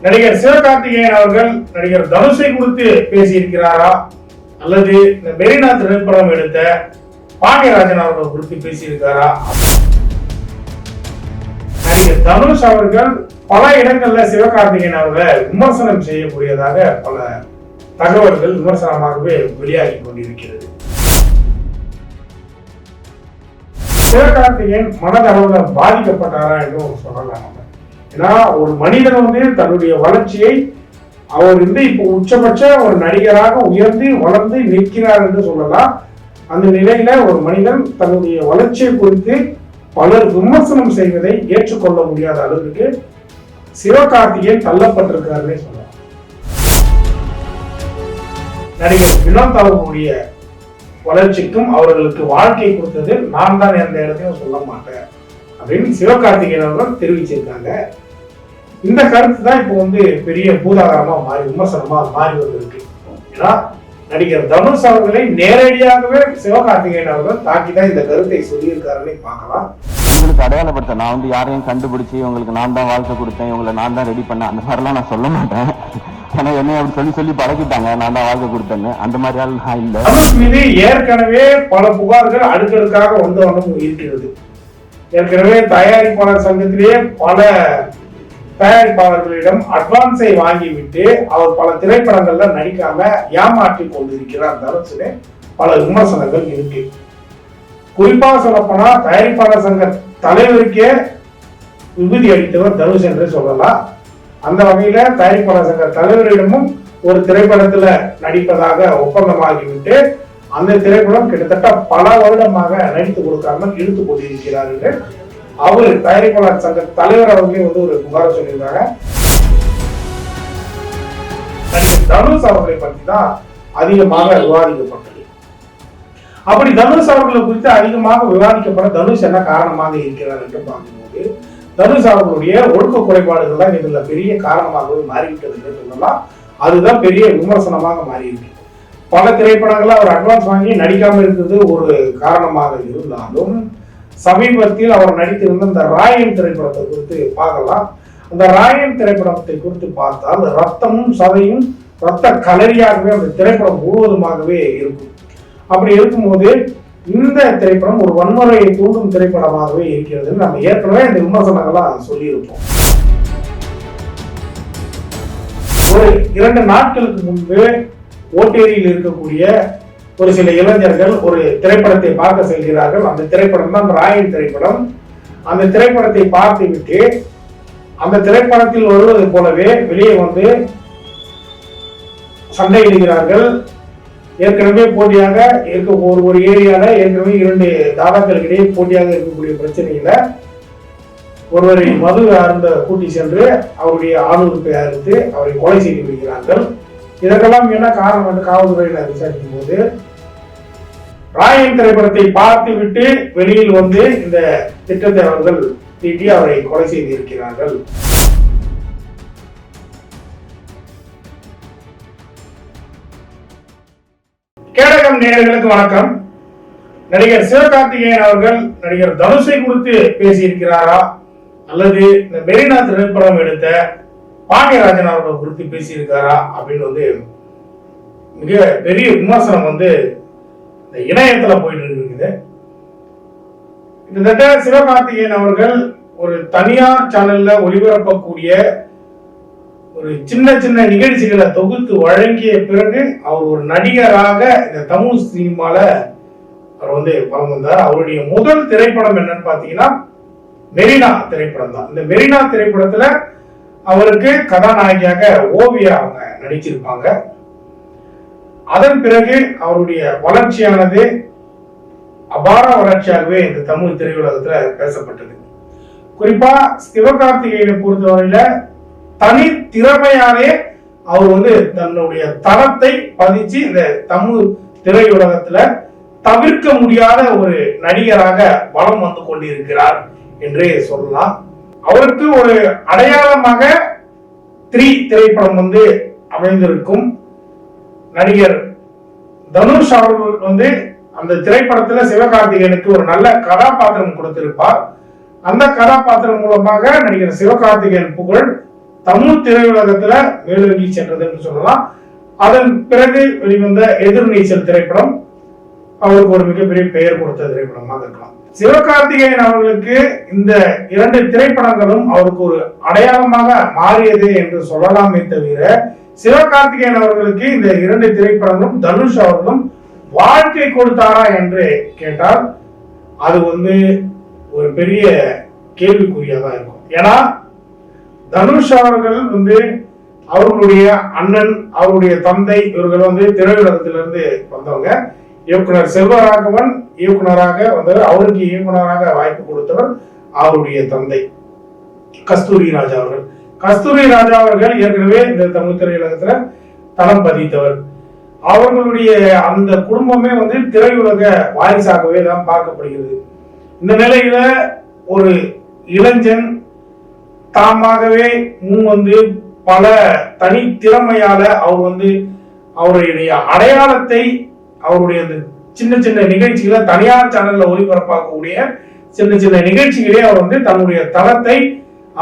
நடிகர் சிவகார்த்திகேயன் அவர்கள் நடிகர் தனுஷை குறித்து பேசியிருக்கிறாரா அல்லது இந்த மெரினா திரைப்படம் எடுத்த பாண்டியராஜன் அவர்கள் குறித்து பேசியிருக்காரா? நடிகர் தனுஷ் அவர்கள் பல இடங்கள்ல சிவகார்த்திகேயன் அவர்களை விமர்சனம் செய்யக்கூடியதாக பல தகவல்கள் விமர்சனமாகவே வெளியாகி கொண்டிருக்கிறது. சிவகார்த்திகேயன் மனதளவுல பாதிக்கப்பட்டாரா என்று சொல்லலாம். ஏன்னா ஒரு மனிதன் தன்னுடைய வளர்ச்சியை அவர் இப்போ உச்சபட்ச ஒரு நடிகராக உயர்ந்து வளர்ந்து நிற்கிறார் என்று சொல்லலாம். அந்த நிலையில ஒரு மனிதன் தன்னுடைய வளர்ச்சியை குறித்து பலர் விமர்சனம் செய்வதை ஏற்றுக்கொள்ள முடியாத அளவுக்கு சிவகார்த்திகேயன் தள்ளப்பட்டிருக்காருன்னே சொல்லலாம். நடிகர் வினோத் அவர்களுடைய வளர்ச்சிக்கும் அவர்களுக்கு வாழ்க்கை கொடுத்தது நான் தான் எந்த இடத்தையும் சொல்ல மாட்டேன் அப்படின்னு சிவகார்த்திகேயன் அவர்கள் தெரிவிச்சிருக்காங்க. இந்த கருத்து தான் இப்போ பெரிய பூதாகரமா மாறி விமர்சனமா மாறி வந்திருக்கு. ஏன்னா நடிகர் தனுஷ் அவர்களை நேரடியாகவே சிவகார்த்திகேயன் அவர்கள் தாக்கிதான் இந்த கருத்தை சொல்லியிருக்காருன்னு பார்க்கலாம். உங்களுக்கு அடையாளப்படுத்த நான் யாரையும் கண்டுபிடிச்சு உங்களுக்கு நான் தான் வாழ்க்கை கொடுத்தேன், இவங்களை நான் தான் ரெடி பண்ணேன், அந்த மாதிரிலாம் நான் சொல்ல மாட்டேன். ஏன்னா என்னை அப்படி சொல்லி பழகிட்டாங்க, நான் தான் வாழ்க்கை கொடுத்தேன்னு. அந்த மாதிரி ஆள் நான் இல்லை. தனுஷ் மீது ஏற்கனவே பல புகார்கள் அடுக்கடுக்காக வண்ணம் இருக்கிறது. ஏற்கனவே தயாரிப்பாளர் சங்கத்திலேயே பல தயாரிப்பாளர்களிடம் அட்வான்ஸை வாங்கிவிட்டு அவர் பல திரைப்படங்கள்ல நடிக்காம ஏமாற்றி கொண்டிருக்கிறார் தனுஷ் பல விமர்சனங்கள் இருக்கு. குறிப்பாக சொல்லப்போனா தயாரிப்பாளர் சங்க தலைவருக்கே விபூதி அளித்தவர் தனுஷ் என்று சொல்லலாம். அந்த வகையில தயாரிப்பாளர் சங்க தலைவரிடமும் ஒரு திரைப்படத்துல நடிப்பதாக ஒப்பந்தமாகிவிட்டு அந்த திரைப்படம் கிட்டத்தட்ட பல வருடமாக நடித்து கொடுக்காமல் இழுத்து கொண்டிருக்கிறார் என்று அவர் தயாரிப்பாளர் சங்க தலைவர் அவர்களே ஒரு புகார் சொல்லியிருக்காங்க. தனுஷ் அவர்களை பற்றி தான் அதிகமாக விவாதிக்கப்பட்டது. அப்படி தனுஷ் அவர்களை குறித்து அதிகமாக விவாதிக்கப்பட தனுஷ் என்ன காரணமாக இருக்கிறார் என்று பார்க்கும்போது தனுஷ் அவர்களுடைய ஒழுக்க குறைபாடுகள் தான் இதுல பெரிய காரணமாகவே மாறிவிட்டது என்று சொல்லலாம். அதுதான் பெரிய விமர்சனமாக மாறி இருக்கு. பல திரைப்படங்களை அவர் அட்வான்ஸ் வாங்கி நடிக்காம இருக்கிறது ஒரு காரணமாக இருந்தாலும் சமீபத்தில் அவர் நடித்திருந்த இந்த ராயன் திரைப்படத்தை குறித்து பார்க்கலாம். அந்த ராயன் திரைப்படத்தை குறித்து பார்த்தால் ரத்தமும் சதையும் ரத்த கலரியாகவே அந்த திரைப்படம் முழுவதுமாகவே இருக்கும். அப்படி இருக்கும்போது இந்த திரைப்படம் ஒரு வன்முறையை தூண்டும் திரைப்படமாகவே இருக்கிறது. நம்ம ஏற்கனவே இந்த விமர்சனங்கள்லாம் சொல்லியிருப்போம். ஒரு 2 நாட்களுக்கு முன்பு ஓட்டேரியில் இருக்கக்கூடிய ஒரு சில இளைஞர்கள் ஒரு திரைப்படத்தை பார்க்க செல்கிறார்கள். அந்த திரைப்படம் தான் ராயன் திரைப்படம். அந்த திரைப்படத்தை பார்த்து விட்டு அந்த திரைப்படத்தில் வருவது போலவே வெளியே சண்டையிடுகிறார்கள். ஏற்கனவே போட்டியாக இருக்க ஒரு ஏரியால ஏற்கனவே 2 தாதாக்களுக்கிடையே போட்டியாக இருக்கக்கூடிய பிரச்சனையில ஒருவரை மது அருந்த கூட்டி சென்று அவருடைய ஆளுநரை அறுத்து அவரை கொலை செய்து விடுகிறார்கள். இதற்கெல்லாம் என்ன காரணம் என்று காவல்துறையினர் விசாரிக்கும் போது ராயன் திரைப்படத்தை பார்த்து விட்டு வெளியில் இந்த திட்டத்தை அவர்கள் தீட்டி அவரை கொலை செய்து இருக்கிறார்கள். கேடகம் நேயர்களுக்கு வணக்கம். நடிகர் சிவகார்த்திகேயன் அவர்கள் நடிகர் தனுஷை குறித்து பேசியிருக்கிறாரா அல்லது இந்த மெரினா திரைப்படம் எடுத்த பாண்டியராஜன் அவர்கள் குறித்து பேசியிருக்காரா அப்படின்னு மிக பெரிய விமர்சனம் இந்த இணையத்துல போயிட்டு இருக்குது. கிட்டத்தட்ட சிவகார்த்திகேயன் அவர்கள் ஒரு தனியார் சேனல்ல ஒளிபரப்பக்கூடிய ஒரு சின்ன சின்ன நிகழ்ச்சிகளை தொகுத்து வழங்கிய பிறகு அவர் ஒரு நடிகராக இந்த தமிழ் சினிமால அவர் பலம் வந்தார். அவருடைய முதல் திரைப்படம் என்னன்னு பாத்தீங்கன்னா மெரினா திரைப்படம் தான். இந்த மெரினா திரைப்படத்துல அவருக்கு கதாநாயகியாக ஓவியா அவங்க நடிச்சிருப்பாங்க. அதன் பிறகு அவருடைய வளர்ச்சியானது அபார வளர்ச்சியாகவே இந்த தமிழ் திரையுலகத்துல பேசப்பட்டது. குறிப்பா சிவகார்த்திகேயனை பொறுத்தவரையில தனி திறமையாலே அவர் தன்னுடைய தரத்தை பதிச்சு இந்த தமிழ் திரையுலகத்துல தவிர்க்க முடியாத ஒரு நடிகராக வலம் வந்து கொண்டிருக்கிறார் என்றே சொல்லலாம். அவருக்கு ஒரு அடையாளமாக 3 திரைப்படம் அமைந்திருக்கும். நடிகர் தனுஷ் அவர்கள் அந்த திரைப்படத்துல சிவகார்த்திகேயனுக்கு ஒரு நல்ல கதாபாத்திரம் கொடுத்திருப்பார். அந்த கதாபாத்திரம் மூலமாக நடிகர் சிவகார்த்திகேயன் புகழ் தமிழ் திரையுலகத்துல மேலோங்கி சென்றது என்று சொல்லலாம். அதன் பிறகு வெளிவந்த எதிர்நீச்சல் திரைப்படம் அவருக்கு ஒரு மிகப்பெரிய பெயர் கொடுத்த திரைப்படமாக இருக்கலாம். சிவகார்த்திகேயன் அவர்களுக்கு இந்த 2 திரைப்படங்களும் அவருக்கு ஒரு அடையாளமாக மாறியது என்று சொல்லலாமே தவிர, சிவகார்த்திகேயன் அவர்களுக்கு இந்த 2 திரைப்படங்களும் தனுஷ் அவர்களும் வாழ்க்கை கொடுத்தாரா என்று கேட்டால் அது ஒரு பெரிய கேள்விக்குறியாதான் இருக்கும். ஏன்னா தனுஷ் அவர்கள் அவர்களுடைய அண்ணன், அவருடைய தந்தை, இவர்கள் திரையுலகத்திலிருந்து வந்தவங்க. இயக்குனர் செல்வராகவன் இயக்குனராக வந்தவர், அவருக்கு இயக்குனராக வாய்ப்பு கொடுத்தவர் அவருடைய தந்தை கஸ்தூரி ராஜா அவர்கள். கஸ்தூரி ராஜா அவர்கள் ஏற்கனவே இந்த தமிழ் திரையுலகத்துல தளம் பதித்தவர். அவர்களுடைய அந்த குடும்பமே திரையுலக வாரிசாகவே தான் பார்க்கப்படுகிறது. இந்த நிலையில ஒரு இளைஞன் தாமாகவே பல தனி திறமையால அவர் அவருடைய அடையாளத்தை அவருடைய சின்ன சின்ன நிகழ்ச்சிகளை தனியார் சேனல்ல ஒளிபரப்பாக்கக்கூடிய சின்ன சின்ன நிகழ்ச்சிகளே அவர் தன்னுடைய தளத்தை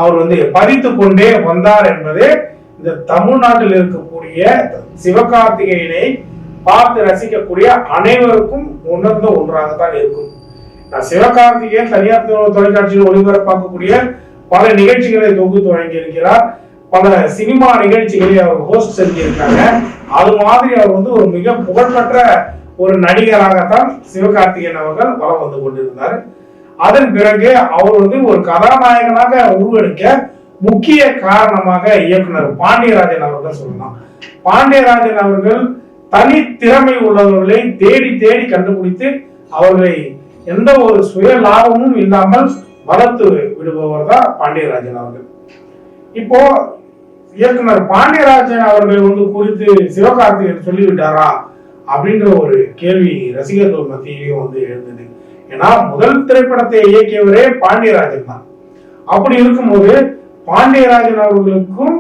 அவர் பதித்து கொண்டே வந்தார் என்பது இந்த தமிழ்நாட்டில் இருக்கக்கூடிய சிவகார்த்திகேயனை பார்த்து ரசிக்கக்கூடிய அனைவருக்கும் உணர்ந்த ஒன்றாகத்தான் இருக்கும். சிவகார்த்திகேயன் தனியார் தொலைக்காட்சியில் ஒளிபரப்பாக்கக்கூடிய பல நிகழ்ச்சிகளை தொகுத்து வழங்கி இருக்கிறார். பல சினிமா நிகழ்ச்சிகளை அவர் ஹோஸ்ட் செஞ்சிருக்காங்க. அது மாதிரி அவர் ஒரு மிக புகழ்பெற்ற ஒரு நடிகராகத்தான் சிவகார்த்திகேயன் அவர்கள் வலம் வந்து கொண்டிருந்தார். அதன் பிறகு அவர் ஒரு கதாநாயகனாக உருவெடுக்க முக்கிய காரணமாக இயக்குனர் பாண்டியராஜன் அவர்கள் சொல்லலாம். பாண்டியராஜன் அவர்கள் தனி திறமை உள்ளவர்களை தேடி தேடி கண்டுபிடித்து அவர்களை எந்த ஒரு சுய லாபமும் இல்லாமல் வளர்த்து விடுபவர் தான் பாண்டியராஜன் அவர்கள். இப்போ இயக்குனர் பாண்டியராஜன் அவர்கள் குறித்து சிவகார்த்திகேயன் சொல்லிவிட்டாரா அப்படின்ற ஒரு கேள்வி ரசிகர்கள் மத்தியிலையும் எழுந்தது. ஏன்னா முதல் திரைப்படத்தை இயக்கியவரே பாண்டியராஜன் தான். அப்படி இருக்கும்போது பாண்டியராஜன் அவர்களுக்கும்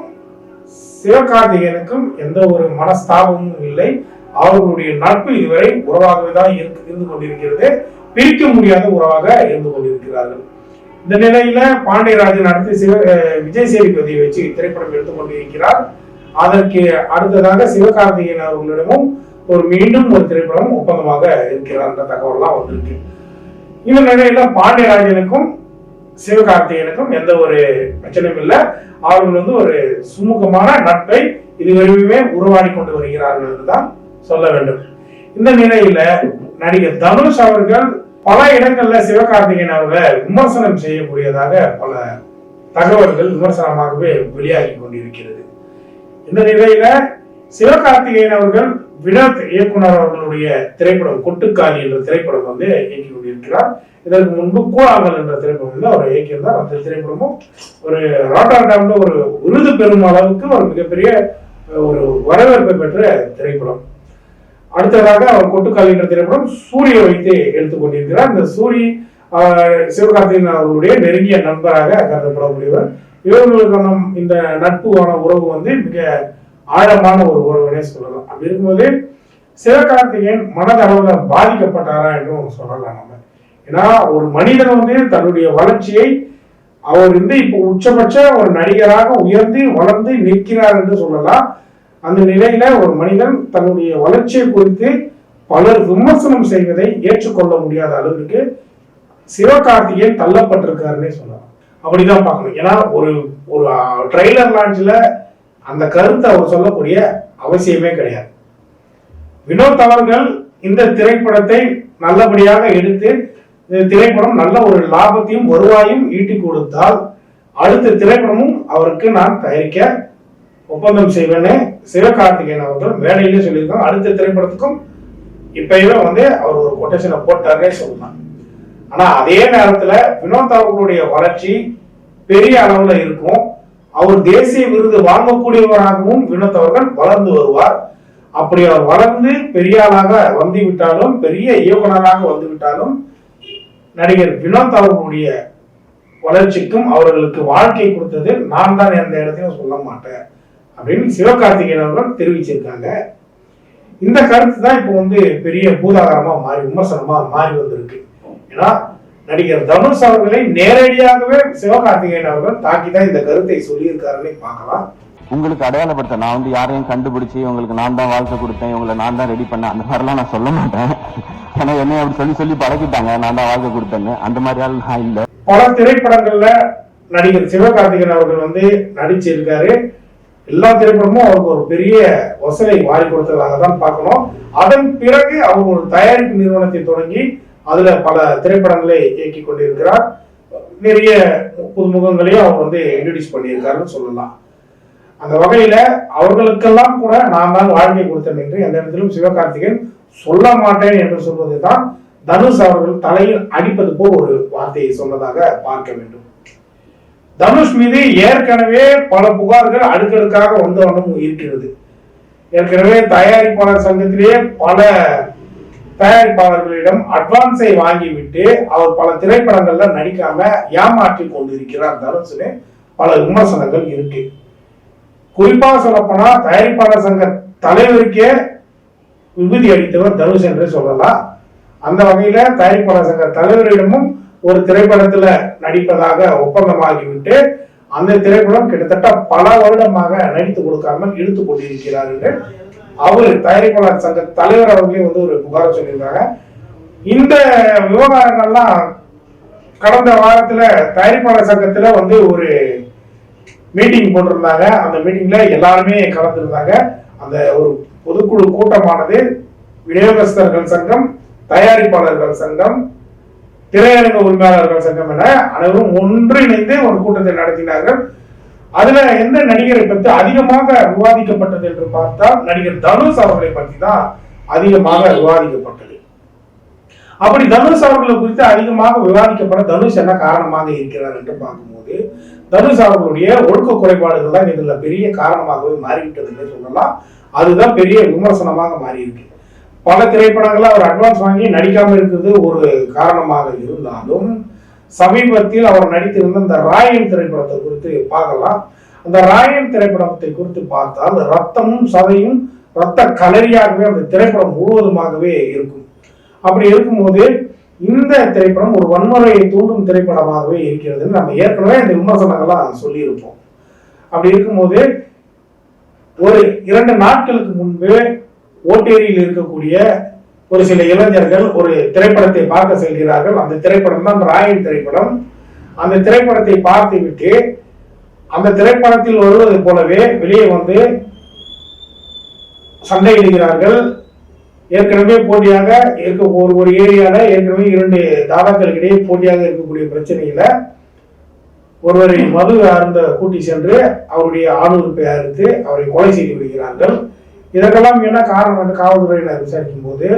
சிவகார்த்திகேயனுக்கும் எந்த ஒரு மனஸ்தாபமும் இல்லை. அவர்களுடைய நட்பு இதுவரை உறவாகவே தான் இருந்து கொண்டிருக்கிறது. பிரிக்க முடியாத உறவாக இருந்து கொண்டிருக்கிறார்கள். இந்த நிலையில பாண்டியராஜன் அடுத்து விஜய் சேதுபதியை வச்சு திரைப்படம் எடுத்துக் கொண்டிருக்கிறார். அதற்கு அடுத்ததாக சிவகார்த்திகேயன் அவர்களிடமும் மீண்டும் ஒரு திரைப்படம் ஒப்பந்தமாக இருக்கிறார் என்ற தகவல்லாம் வந்திருக்கு. இந்த நிலையில பாண்டியராஜனுக்கும் சிவகார்த்திகேயனுக்கும் எந்த ஒரு பிரச்சனையும் இல்லை. அவர்கள் ஒரு சுமூகமான நட்பை இதுவரையுமே உருவாடி கொண்டு வருகிறார்கள் என்றுதான் சொல்ல வேண்டும். இந்த நிலையில நடிகர் தனுஷ் அவர்கள் பல இடங்கள்ல சிவகார்த்திகேயன் அவர்களை விமர்சனம் செய்யக்கூடியதாக பல தகவல்கள் விமர்சனமாகவே வெளியாகி கொண்டிருக்கிறது. இந்த நிலையில சிவகார்த்திகேயன் அவர்கள் வினோத் இயக்குனர் அவர்களுடைய திரைப்படம் கொட்டுக்காளி என்ற திரைப்படம் இயக்கி கொண்டிருக்கிறார். இதற்கு முன்பு கூழாங்கல் என்ற திரைப்படம் அவர் இயக்கியிருந்தார். அந்த திரைப்படமும் ஒரு ராட்டர்டாம்ல ஒரு விருது பெறும் அளவுக்கு ஒரு மிகப்பெரிய ஒரு வரவேற்பை பெற்ற திரைப்படம். அடுத்ததாக அவர் கொட்டுக்காளி என்ற திரைப்படம் சூரிய வைத்து எடுத்துக் கொண்டிருக்கிறார். இந்த சிவகார்த்திகேயன் அவர்களுடைய நெருங்கிய நண்பராக கருதப்படக்கூடியவர். இவர்களுக்கான இந்த நட்புவான உறவு மிக ஆழமான ஒரு உறவுனே சொல்லலாம். அப்படி இருக்கும்போது சிவகார்த்திகேயன் மனதளவுல பாதிக்கப்பட்டாரா என்றும் சொல்லலாம் நம்ம. ஏன்னா ஒரு மனிதன் தன்னுடைய வளர்ச்சியை அவர் இப்போ உச்சபட்ச ஒரு நடிகராக உயர்ந்து வளர்ந்து நிற்கிறார் என்று சொல்லலாம். அந்த நிலையில ஒரு மனிதன் தன்னுடைய வளர்ச்சியை குறித்து பலர் விமர்சனம் செய்வதை ஏற்றுக்கொள்ள முடியாத அளவிற்கு சிவகார்த்திகேயன் தள்ளப்பட்டிருக்காருன்னே சொல்லலாம். அப்படிதான் பார்க்கணும். ஏன்னா ஒரு ட்ரெய்லர் லான்ச்ல அந்த கருத்தை அவர் சொல்லக்கூடிய அவசியமே கிடையாது. வினோத் அவர்கள் இந்த திரைப்படத்தை நல்லபடியாக எடுத்து இந்த திரைப்படம் நல்ல ஒரு லாபத்தையும் வருவாயும் ஈட்டி கொடுத்தால் அடுத்த திரைப்படமும் அவருக்கு நான் தயாரிக்க ஒப்பந்தம் செய்வேன்னு சிவகார்த்திகேயன் அவர்கள் மேடையிலே சொல்லியிருக்காங்க. அடுத்த திரைப்படத்துக்கும் இப்பவே அவர் ஒரு கொட்டேஷனை போட்டாரே சொல்லலாம். ஆனா அதே நேரத்துல வினோத் அவர்களுடைய வளர்ச்சி பெரிய அளவுல இருக்கும். அவர் தேசிய விருது வாங்கக்கூடியவராகவும் வினோத் அவர்கள் வளர்ந்து வருவார். அப்படி அவர் வளர்ந்து பெரிய ஆளாக வந்து விட்டாலும், பெரிய இயக்குனராக வந்து விட்டாலும், நடிகர் வினோத் அவர்களுடைய வளர்ச்சிக்கும் அவர்களுக்கு வாழ்க்கை கொடுத்தது நான் தான் எந்த இடத்தையும் சொல்ல மாட்டேன் அப்படின்னு சிவகார்த்திகேயன் அவர்கள் தெரிவிச்சிருக்காங்க. இந்த கருத்து தான் இப்போ பெரிய பூதாகரமா மாறி விமர்சனமா மாறி வந்திருக்கு. ஏன்னா நடிகர் தனுஷ் அவர்களை நேரடியாகவே சிவகார்த்திகேயன் அவர்கள் தாக்கிதான் இந்த கருத்தை சொல்லியிருக்காருன்னு பார்க்கலாம். உங்களுக்கு அடையாளப்படுத்த நான் வந்து யாரையும் கண்டுபிடிச்சி உங்களுக்கு நான் தான் வாழ்க்கை கொடுத்தேன், இவங்களை நான் தான் ரெடி பண்ணேன், அந்த மாதிரிலாம் நான் சொல்ல மாட்டேன். ஏன்னா என்னை அப்படி சொல்லி சொல்லி பழகிட்டாங்க, நான் தான் வாழ்க்கை கொடுத்தேன்னு. அந்த மாதிரியால் நான் இல்லை. பல திரைப்படங்கள்ல நடிகர் சிவகார்த்திகேயன் அவர்கள் வந்து நடிச்சிருக்காரு. எல்லா திரைப்படமும் அவருக்கு ஒரு பெரிய வசூலை வாரி கொடுத்ததாக தான் பார்க்கணும். அதன் பிறகு அவர் ஒரு தயாரிப்பு நிறுவனத்தை தொடங்கி அதுல பல திரைப்படங்களை இயக்கி கொண்டிருக்கிறார். நிறைய புதுமுகங்களையும் அவர் வந்து இன்ட்ரோடியூஸ் பண்ணியிருக்காருன்னு சொல்லலாம். அந்த வகையில அவர்களுக்கெல்லாம் கூட நான் தான் வாழ்க்கை கொடுத்தேன் என்று எந்த இடத்திலும் சிவகார்த்திகேயன் சொல்ல மாட்டேன் என்று சொல்வதுதான் தனுஷ் அவர்கள் தலையில் அடிப்பது போல் ஒரு வார்த்தையை சொன்னதாக பார்க்க வேண்டும். தனுஷ் மீது ஏற்கனவே பல புகார்கள் அடுக்கடுக்காக வந்த வண்ணம் இருக்கிறது. ஏற்கனவே தயாரிப்பாளர் சங்கத்திலேயே பல தயாரிப்பாளர்களிடம் அட்வான்ஸை வாங்கிவிட்டு அவர் பல திரைப்படங்கள்ல நடிக்காம ஏமாற்றி கொண்டிருக்கிறார் தனுஷ்னு பல விமர்சனங்கள் இருக்கு. குறிப்பா சொல்லப்போனா தயாரிப்பாளர் சங்க தலைவருக்கே விபூதி அளித்தவர் தனுஷ் என்று சொல்லலாம். அந்த வகையில தயாரிப்பாளர் சங்க தலைவரிடமும் ஒரு திரைப்படத்துல நடிப்பதாக ஒப்பந்தமாகிவிட்டு அந்த திரைப்படம் கிட்டத்தட்ட பல வருடமாக நடித்து கொடுக்காமல் இழுத்து கொண்டிருக்கிறார் என்று அவர் தயாரிப்பாளர் சங்க தலைவர் அவர்களே வந்து ஒரு புகார் சொல்லியிருக்காங்க. இந்த விவகாரங்கள்லாம் கடந்த வாரத்துல தயாரிப்பாளர் சங்கத்துல வந்து ஒரு மீட்டிங் போட்டிருந்தாங்க. அந்த மீட்டிங்ல எல்லாருமே கலந்துருந்தாங்க. அந்த ஒரு பொதுக்குழு கூட்டமானது விநியோகஸ்தர்கள் சங்கம், தயாரிப்பாளர்கள் சங்கம், திரையரங்க உரிமையாளர்கள் சங்கம் என அனைவரும் ஒன்றிணைந்து ஒரு கூட்டத்தை நடத்தினார்கள். அதுல எந்த நடிகரை பற்றி அதிகமாக விவாதிக்கப்பட்டது என்று பார்த்தால் நடிகர் தனுஷ் அவர்களை பற்றி தான் அதிகமாக விவாதிக்கப்பட்டது. அப்படி தனுஷ் அவர்களை குறித்து அதிகமாக விவாதிக்கப்பட தனுஷ் என்ன காரணமாக இருக்கிறார் என்று பார்க்கும்போது தனுஷ் அவர்களுடைய ஒழுக்க குறைபாடுகள் தான் இதுல பெரிய காரணமாகவே மாறிவிட்டது என்று சொல்லலாம். அதுதான் பெரிய விமர்சனமாக மாறி இருக்கு. பல திரைப்படங்களை அவர் அட்வான்ஸ் வாங்கி நடிக்காம இருக்கிறது ஒரு காரணமாக இருந்தாலும் சமீபத்தில் அவர் நடித்திருந்த இந்த ராயன் திரைப்படத்தை குறித்து பார்க்கலாம். அந்த ராயன் திரைப்படத்தை குறித்து பார்த்தால் ரத்தமும் சதையும் ரத்த கலரியாகவே அந்த திரைப்படம் முழுவதுமாகவே இருக்கும். அப்படி இருக்கும்போது இந்த திரைப்படம் ஒரு வன்முறையை தூண்டும் திரைப்படமாகவே இருக்கிறது. நம்ம ஏற்கனவே இந்த விமர்சனங்கள்லாம் சொல்லியிருப்போம். அப்படி இருக்கும்போது ஒரு 2 நாட்களுக்கு முன்பு ஓட்டேரியில் இருக்கக்கூடிய ஒரு சில இளைஞர்கள் ஒரு திரைப்படத்தை பார்க்க செல்கிறார்கள். அந்த திரைப்படம் தான் ராயன் திரைப்படம். அந்த திரைப்படத்தை பார்த்து விட்டு அந்த திரைப்படத்தில் வருவது போலவே வெளியே வந்து சண்டையிடுகிறார்கள். ஏற்கனவே போட்டியாக இருக்க ஒரு ஏரியால ஏற்கனவே 2 தாதாக்களுக்கு இடையே போட்டியாக இருக்கக்கூடிய பிரச்சனையில ஒருவரை மது அருந்த கூட்டி சென்று அவருடைய ஆணுறுப்பை அறுத்து அவரை கொலை செய்து விடுகிறார்கள். இதற்கெல்லாம் என்ன காரணம் என்று காவல்துறையினர் விசாரிக்கும் போது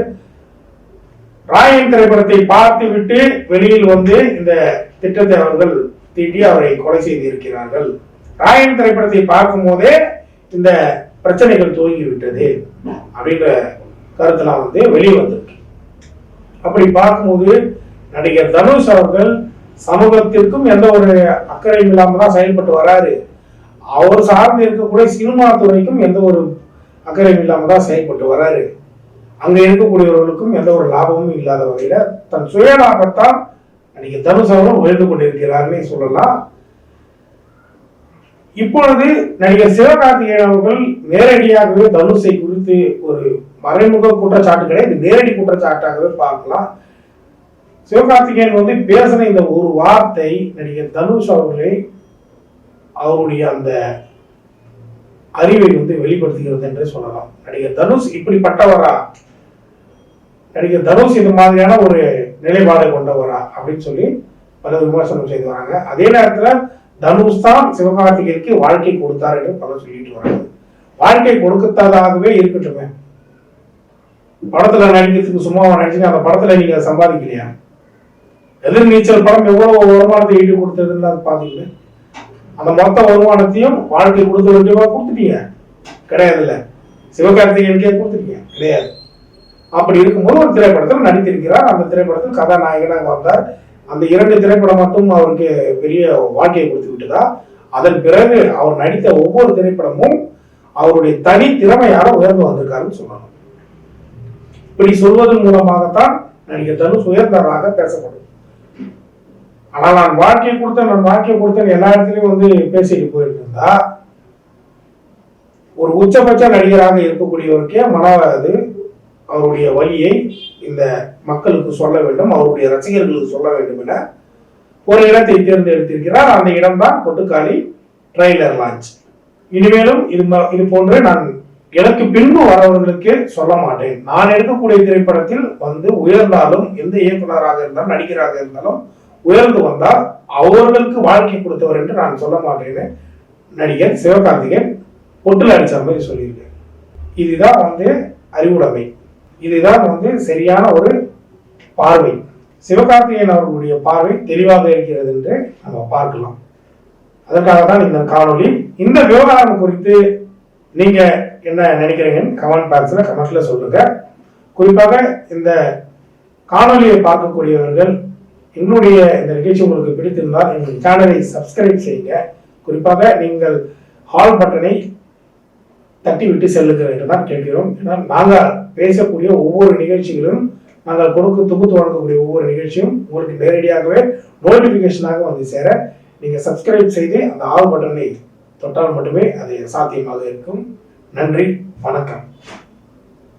ராயன் திரைப்படத்தை பார்த்து விட்டு வெளியில் வந்து இந்த திட்டத்தை அவர்கள் தீட்டி அவரை கொலை செய்து இருக்கிறார்கள். ராயன் திரைப்படத்தை பார்க்கும் போதே இந்த பிரச்சனைகள் துவங்கிவிட்டது அப்படின்ற கருத்தெல்லாம் வந்து வெளியே வந்திருக்கு. அப்படி பார்க்கும்போது நடிகர் தனுஷ் அவர்கள் சமூகத்திற்கும் எந்த ஒரு அக்கறையும் இல்லாம தான் செயல்பட்டு வராரு. அவர் சார்ந்து இருக்கக்கூடிய சினிமா துறைக்கும் எந்த ஒரு அக்கறையும் இல்லாம தான் செயல்பட்டு வராரு. அங்க இருக்கக்கூடியவர்களுக்கும் எந்த ஒரு லாபமும் இல்லாத வகையில தன் சுய லாபத்தால் நடிகர் தனுஷ் அவர்கள் உயர்ந்து கொண்டிருக்கிறார்னே சொல்லலாம். இப்பொழுது நடிகர் சிவகார்த்திகேயன் அவர்கள் நேரடியாகவே தனுஷை குறித்து ஒரு மறைமுக குற்றச்சாட்டு கிடையாது, நேரடி குற்றச்சாட்டாகவே பார்க்கலாம். சிவகார்த்திகேயன் வந்து பேசின இந்த ஒரு வார்த்தை நடிகர் தனுஷ் அவர்களை அவருடைய அந்த அறிவை வந்து வெளிப்படுத்துகிறது என்று சொல்லலாம். நடிகர் தனுஷ் இப்படிப்பட்டவரா, நடிகர் தனுஷ் இந்த மாதிரியான ஒரு நிலைப்பாடு கொண்டவரா அப்படின்னு சொல்லி பல விமர்சனம் செய்து வராங்க. அதே நேரத்துல தனுஷ் தான் சிவகார்த்திகேயனுக்கு வாழ்க்கை கொடுத்தார் என்று பலர் சொல்லிட்டு வராங்க. வாழ்க்கை கொடுக்கத்ததாகவே இருக்கட்டுமே, படத்துல நடிக்கிறதுக்கு சும்மாவா நடிச்சுங்க? அந்த படத்துல நீங்க சம்பாதிக்கலையா? எதிர்நீச்சல் படம் எவ்வளவு வருமானத்தை ஈட்டு கொடுத்ததுன்னு பாத்தீங்களா? அந்த மொத்த வருமானத்தையும் வாழ்க்கை கொடுத்த வேண்டியவா கொடுத்துட்டீங்க கிடையாதுல்ல, சிவகார்த்திகேயனுக்கே கொடுத்துட்டீங்க கிடையாது. அப்படி இருக்கும்போது ஒரு திரைப்படத்தில் நடித்திருக்கிறார். அந்த திரைப்படத்தில் கதாநாயகனாக வந்தார். அந்த 2 திரைப்படம் மட்டும் அவருக்கு பெரிய வாழ்க்கையை கொடுத்து விட்டதா? அதன் பிறகு அவர் நடித்த ஒவ்வொரு திரைப்படமும் அவருடைய தனி திறமையாக உயர்ந்து வந்திருக்காருன்னு சொல்லணும். இப்படி சொல்வதன் மூலமாகத்தான் நடிகர் தனுஷ் உயர்ந்தவராக பேசப்படும். ஆனால் நான் வாழ்க்கையை கொடுத்தேன் எல்லா இடத்துலயும் வந்து பேசிட்டு போயிட்டு இருந்தா ஒரு உச்சபட்ச நடிகராக இருக்கக்கூடியவருக்கே மனவாது அவருடைய வழியை இந்த மக்களுக்கு சொல்ல வேண்டும், அவருடைய ரசிகர்களுக்கு சொல்ல வேண்டும் என ஒரு இடத்தை தேர்ந்தெடுத்திருக்கிறார். அந்த இடம்தான் கொட்டுக்காளி ட்ரெய்லர் லான்ச். இனிமேலும் இது போன்று நான் எனக்கு பின்பு வரவர்களுக்கு சொல்ல மாட்டேன். நான் எடுக்கக்கூடிய திரைப்படத்தில் வந்து உயர்ந்தாலும், எந்த இயக்குனராக இருந்தாலும் நடிகராக இருந்தாலும் உயர்ந்து வந்தால் அவர்களுக்கு வாழ்க்கை கொடுத்தவர் என்று நான் சொல்ல மாட்டேன்னு நடிகர் சிவகார்த்திகேயன் பொட்டுல அடிச்ச மாதிரி சொல்லியிருக்கேன். இதுதான் வந்து அறிவுடைமை, இதுதான் வந்து சரியான ஒரு பார்வை. சிவகார்த்திகேயன் அவர்களுடைய பார்வை தெளிவாக இருக்கிறது என்று நம்ம பார்க்கலாம். அதற்காக தான் இந்த காணொலி. இந்த விவகாரம் குறித்து நீங்க என்ன நினைக்கிறீங்கன்னு கமெண்ட்ல சொல்லுங்க. குறிப்பாக இந்த காணொலியை பார்க்கக்கூடியவர்கள் எங்களுடைய இந்த நிகழ்ச்சி உங்களுக்கு பிடித்திருந்தால் எங்கள் சேனலை சப்ஸ்கிரைப் செய்யுங்க. குறிப்பாக நீங்கள் ஹால் பட்டனை தட்டி விட்டு செல்லுங்கள் என்று தான் கேட்கிறோம். ஏன்னா நாங்கள் பேசக்கூடிய ஒவ்வொரு நிகழ்ச்சிகளும், நாங்கள் தொகுத்து வழங்கக்கூடிய ஒவ்வொரு நிகழ்ச்சியும் உங்களுக்கு நேரடியாகவே நோட்டிபிகேஷனாக வந்து சேர நீங்க சப்ஸ்கிரைப் செய்து அந்த ஆல் பட்டனை தொட்டால் மட்டுமே அது சாத்தியமாக இருக்கும். நன்றி, வணக்கம்.